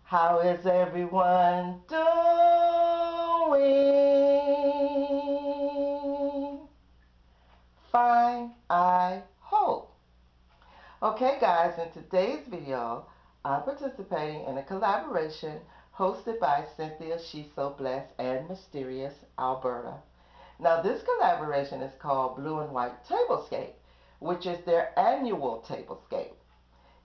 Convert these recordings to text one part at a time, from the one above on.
How is everyone doing? Fine, I hope. Okay guys, in today's video, I'm participating in a collaboration hosted by Cynthia, Shesobless, and Mysterious Alberta. Now this collaboration is called Blue and White Tablescape, which is their annual tablescape.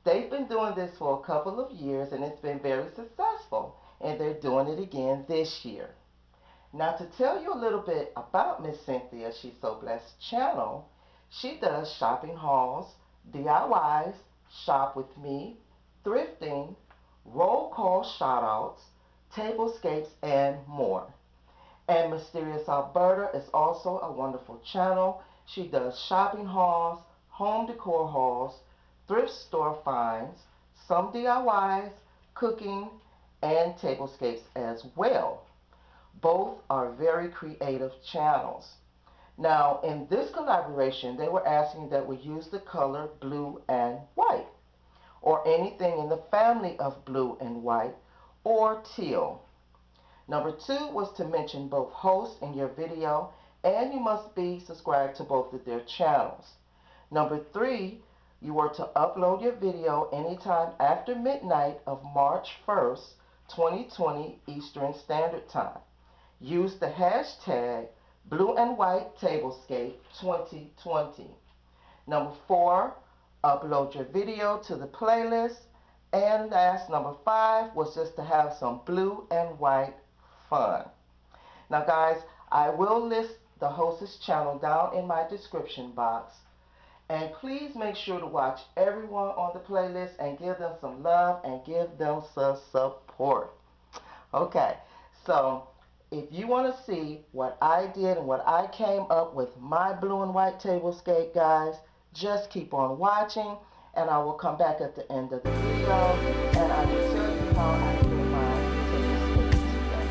They've been doing this for a couple of years and it's been very successful, and they're doing it again this year. Now to tell you a little bit about Miss Cynthia, She's So Blessed channel, she does shopping hauls, DIYs, shop with me, thrifting, roll call shoutouts, tablescapes, and more. And Mysterious Alberta is also a wonderful channel. She does shopping hauls, home decor hauls, thrift store finds, some DIYs, cooking, and tablescapes as well. Both are very creative channels. Now, in this collaboration, they were asking that we use the color blue and white, or anything in the family of blue and white, or teal. Number 2 was to mention both hosts in your video, and you must be subscribed to both of their channels. Number 3, you were to upload your video anytime after midnight of March 1st, 2020 Eastern Standard Time. Use the hashtag Blue and White Tablescape 2020. Number 4, upload your video to the playlist. And last, number 5, was just to have some blue and white fun. Now guys, I will list the hostess channel down in my description box. And please make sure to watch everyone on the playlist and give them some love and give them some support. Okay, so if you want to see what I did and what I came up with my blue and white tablescape, guys, just keep on watching, and I will come back at the end of the video and I will tell you how I did my tablescape today.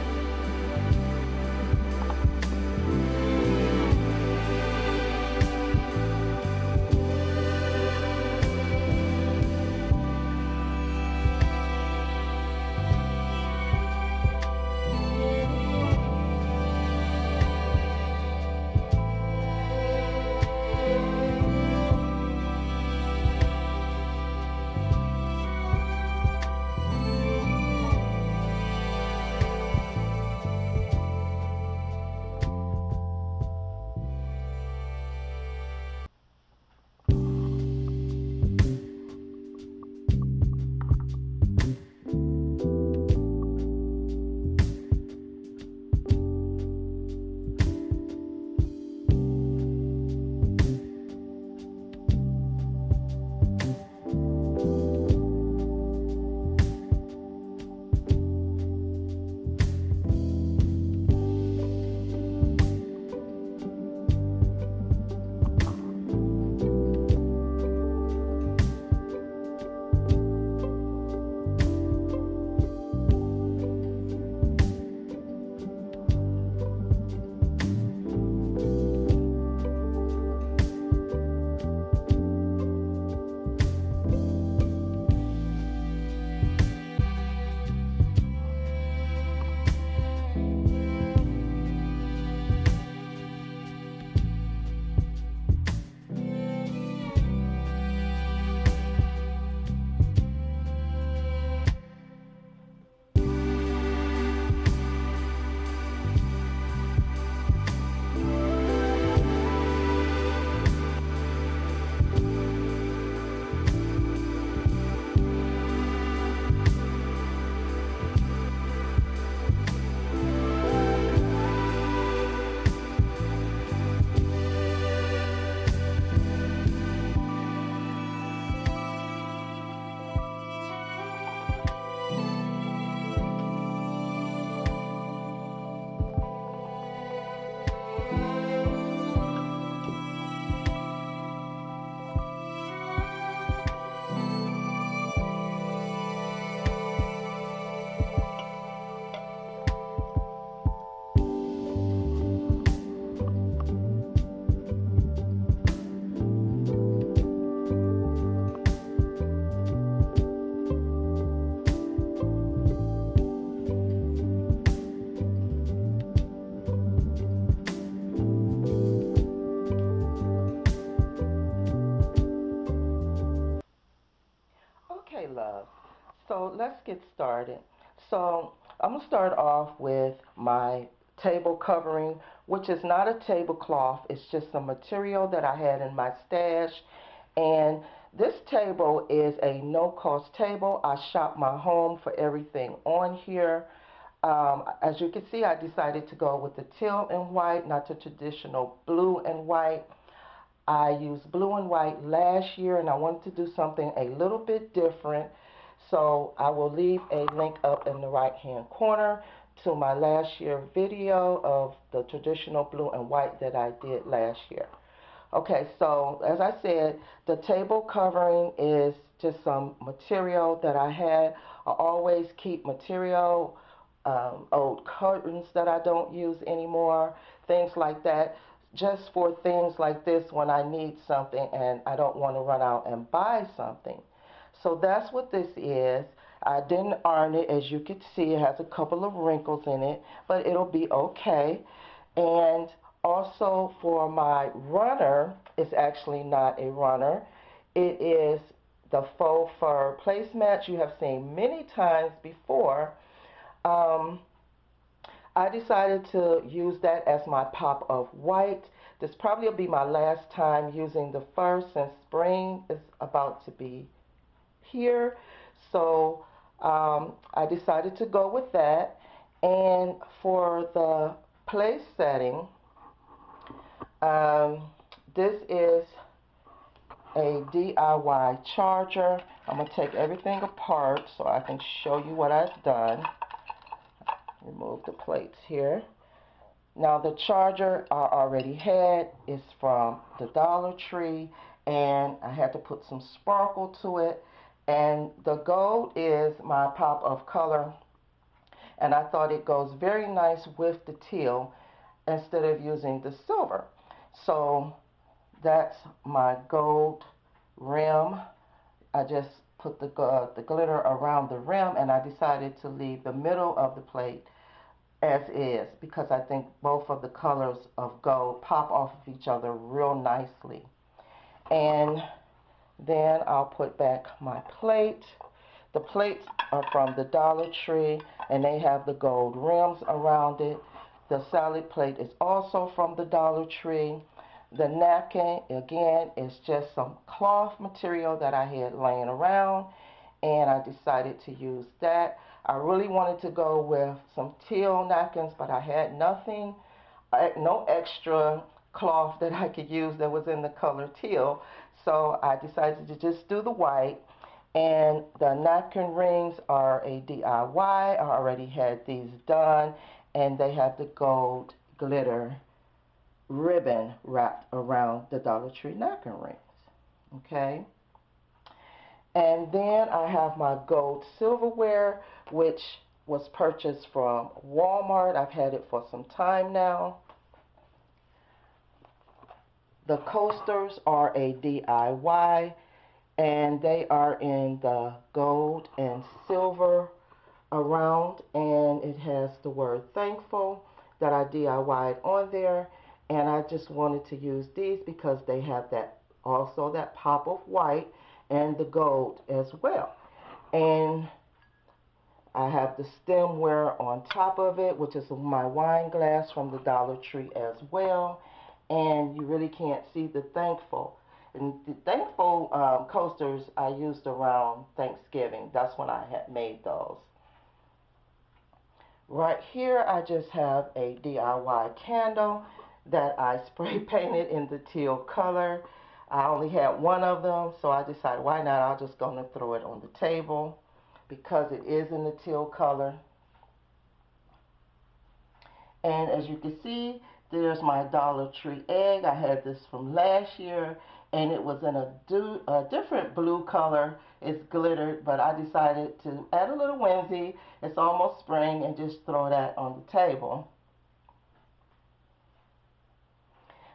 So let's get started. So I'm going to start off with my table covering, which is not a tablecloth. It's just some material that I had in my stash. And this table is a no-cost table. I shop my home for everything on here. As you can see, I decided to go with the teal and white, not the traditional blue and white. I used blue and white last year, and I wanted to do something a little bit different. So I will leave a link up in the right-hand corner to my last year video of the traditional blue and white that I did last year. Okay, so as I said, the table covering is just some material that I had. I always keep material, old curtains that I don't use anymore, things like that, just for things like this when I need something and I don't want to run out and buy something. So that's what this is. I didn't iron it. As you can see, it has a couple of wrinkles in it, but it'll be okay. And also for my runner, it's actually not a runner. It is the faux fur placemat you have seen many times before. Um, I decided to use that as my pop of white. This probably will be my last time using the fur since spring is about to be here. So I decided to go with that. And for the place setting, this is a DIY charger. I'm going to take everything apart so I can show you what I've done. Remove the plates here. Now the charger I already had is from the Dollar Tree, and I had to put some sparkle to it. And the gold is my pop of color, and I thought it goes very nice with the teal instead of using the silver. So that's my gold rim. I just put the glitter around the rim, and I decided to leave the middle of the plate as is because I think both of the colors of gold pop off of each other real nicely. And then I'll put back my plate. The plates are from the Dollar Tree, and they have the gold rims around it. The salad plate is also from the Dollar Tree. The napkin, again, is just some cloth material that I had laying around, and I decided to use that. I really wanted to go with some teal napkins, but I had nothing, no extra cloth that I could use that was in the color teal. So I decided to just do the white. And the napkin rings are a DIY. I already had these done, and they have the gold glitter ribbon wrapped around the Dollar Tree napkin rings. Okay. And then I have my gold silverware, which was purchased from Walmart. I've had it for some time now. The coasters are a DIY, and they are in the gold and silver around, and it has the word thankful that I DIY'd on there. And I just wanted to use these because they have that also that pop of white and the gold as well. And I have the stemware on top of it, which is my wine glass from the Dollar Tree as well. And you really can't see the thankful. And the thankful coasters I used around Thanksgiving. That's when I had made those. Right here I just have a DIY candle that I spray painted in the teal color. I only had one of them, so I decided why not, I'll just go and throw it on the table because it is in the teal color. And as you can see, there's my Dollar Tree egg. I had this from last year, and it was in a different blue color. It's glittered, but I decided to add a little whimsy. It's almost spring, and just throw that on the table.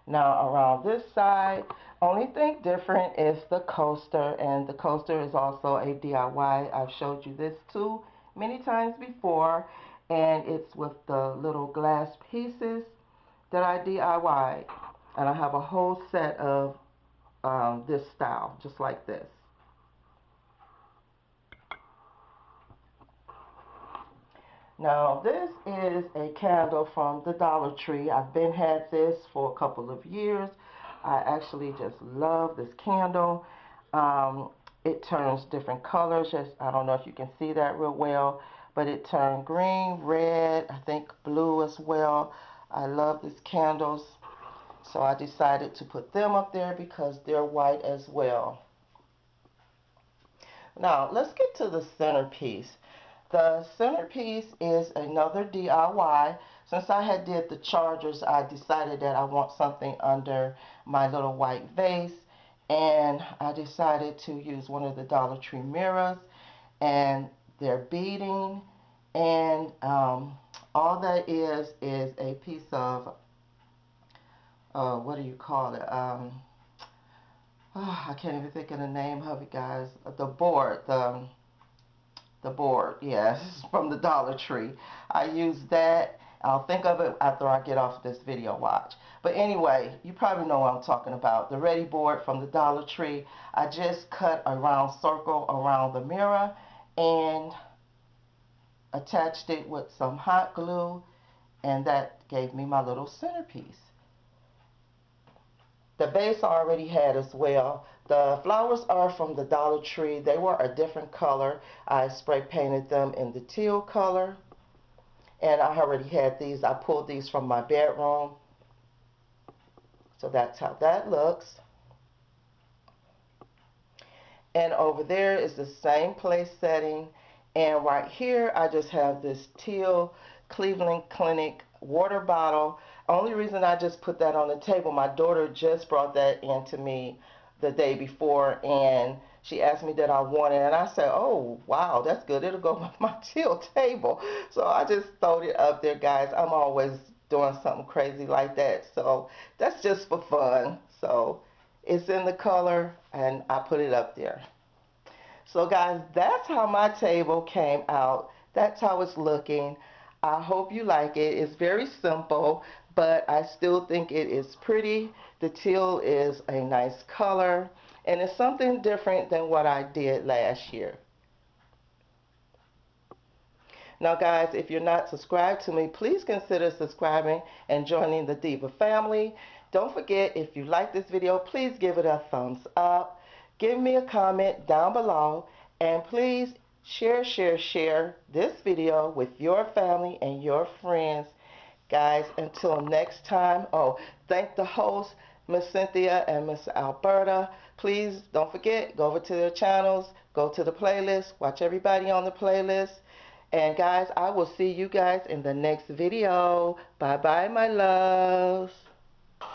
Now around this side, only thing different is the coaster, and the coaster is also a DIY. I've showed you this too many times before, and it's with the little glass pieces that I DIY'd. And I have a whole set of this style, just like this. Now this is a candle from the Dollar Tree. I've been had this for a couple of years. I actually just love this candle. It turns different colors. Just, I don't know if you can see that real well, but it turned green, red, I think blue as well. I love these candles, so I decided to put them up there because they're white as well. Now let's get to the centerpiece. The centerpiece is another DIY. Since I had did the chargers, I decided that I want something under my little white vase, and I decided to use one of the Dollar Tree mirrors, and they're beading, and all that is a piece of what do you call it? I can't even think of the name of it, guys. The board, the board, yes, from the Dollar Tree. I use that. I'll think of it after I get off this video watch. But anyway, you probably know what I'm talking about. The Ready board from the Dollar Tree. I just cut a round circle around the mirror and attached it with some hot glue, and that gave me my little centerpiece. The base I already had as well. The flowers are from the Dollar Tree. They were a different color. I spray painted them in the teal color. And I already had these. I pulled these from my bedroom. So that's how that looks. And over there is the same place setting. And right here I just have this teal Cleveland Clinic water bottle. Only reason I just put that on the table, my daughter just brought that in to me the day before, and she asked me that I want it, and I said, oh wow, that's good, it'll go with my teal table. So I just throwed it up there, guys. I'm always doing something crazy like that, so that's just for fun. So it's in the color, and I put it up there. So guys, that's how my table came out. That's how it's looking. I hope you like it. It's very simple, but I still think it is pretty. The teal is a nice color, and it's something different than what I did last year. Now guys, if you're not subscribed to me, please consider subscribing and joining the Diva family. Don't forget, if you like this video, please give it a thumbs up. Give me a comment down below, and please share this video with your family and your friends. Guys, until next time, oh, thank the hosts, Miss Cynthia and Miss Alberta. Please don't forget, go over to their channels, go to the playlist, watch everybody on the playlist. And guys, I will see you guys in the next video. Bye bye, my loves.